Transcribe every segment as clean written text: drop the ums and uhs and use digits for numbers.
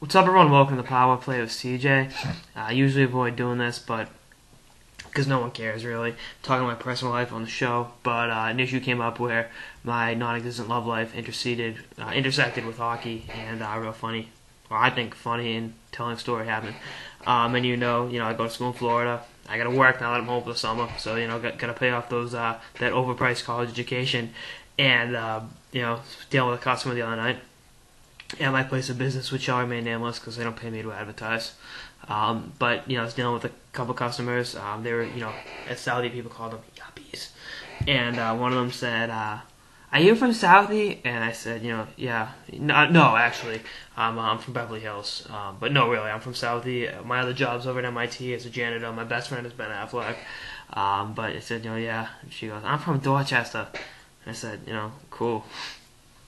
What's up, everyone? Welcome to the Power Play with CJ. I usually avoid doing this, but because no one cares really, talking my personal life on the show. But an issue came up where my non-existent love life intersected with hockey, and real funny, or I think funny and telling story happened. And I go to school in Florida. I got to work now that I'm home for the summer, so got to pay off those that overpriced college education, and dealing with a customer the other night at my place of business, which shall remain nameless because they don't pay me to advertise. But I was dealing with a couple customers. They were, as Saudi people call them, yuppies. And one of them said, "Are you from Saudi?" And I said, yeah. No, actually, I'm from Beverly Hills. But no, really, I'm from Saudi. My other job's over at MIT as a janitor. My best friend is Ben Affleck. But I said, yeah. And she goes, "I'm from Dorchester." And I said, cool.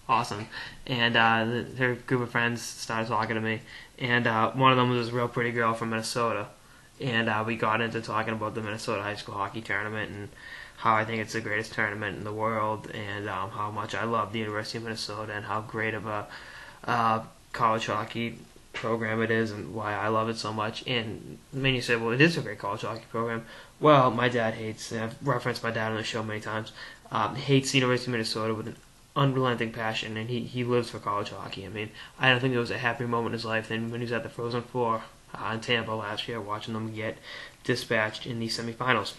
Awesome. And their group of friends started talking to me, and one of them was this real pretty girl from Minnesota, and we got into talking about the Minnesota high school hockey tournament and how I think it's the greatest tournament in the world, and how much I love the University of Minnesota and how great of a college hockey program it is and why I love it so much. And then you say, well, it is a great college hockey program. Well, my dad hates, and I've referenced my dad on the show many times, hates the University of Minnesota with an unrelenting passion, and he lives for college hockey. I mean, I don't think there was a happier moment in his life than when he was at the Frozen Four in Tampa last year, watching them get dispatched in the semifinals.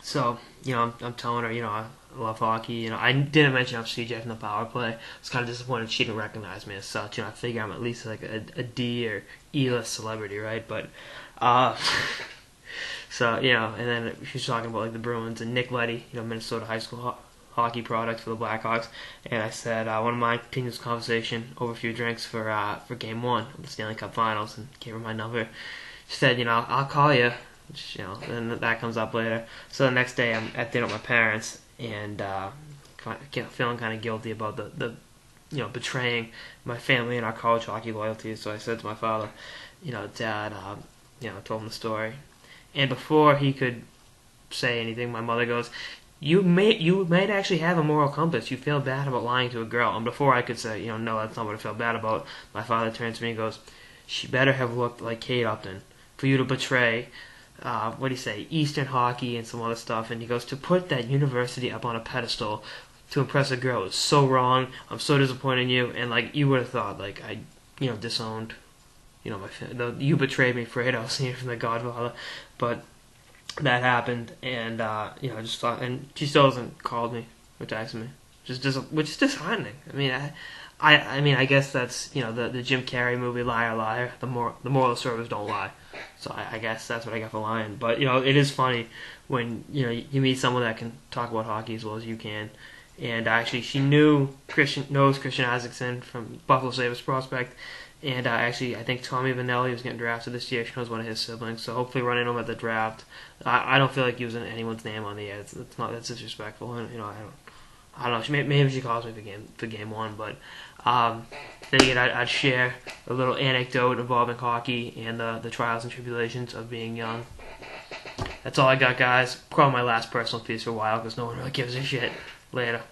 So, I'm telling her, I love hockey. I didn't mention I'm CJ from the Power Play. I was kind of disappointed she didn't recognize me as such. I figure I'm at least like a D or E-list celebrity, right? But, so, and then she was talking about like the Bruins and Nick Leddy, Minnesota high school hockey product for the Blackhawks, and I said I wouldn't mind continuing this conversation over a few drinks for Game 1 of the Stanley Cup Finals, and gave her my number. She said, I'll call you, which, and that comes up later. So the next day I'm at dinner with my parents, and feeling kind of guilty about the betraying my family and our college hockey loyalties. So I said to my father, Dad, told him the story, and before he could say anything, my mother goes, you might actually have a moral compass. You feel bad about lying to a girl. And before I could say, no, that's not what I feel bad about, my father turns to me and goes, she better have looked like Kate Upton for you to betray, what do you say, Eastern hockey and some other stuff. And he goes, to put that university up on a pedestal to impress a girl is so wrong. I'm so disappointed in you. And like you would have thought, like I, disowned, you betrayed me for it. I was seeing from The Godfather, but that happened, and I just thought, and she still hasn't called me or texted me, which is disheartening. I guess that's the Jim Carrey movie Liar Liar. The moral of the story is don't lie. So I guess that's what I got for lying. But it is funny when you meet someone that can talk about hockey as well as you can. And actually, she knows Christian Isaacson from Buffalo Sabres prospect. And I think Tommy Vannelli was getting drafted this year. She knows one of his siblings, so hopefully running him at the draft. I don't feel like using anyone's name on the ad. That's disrespectful. And, I don't know. Maybe she calls me for game 1, but then again, I'd share a little anecdote involving hockey and the trials and tribulations of being young. That's all I got, guys. Probably my last personal piece for a while because no one really gives a shit. Later.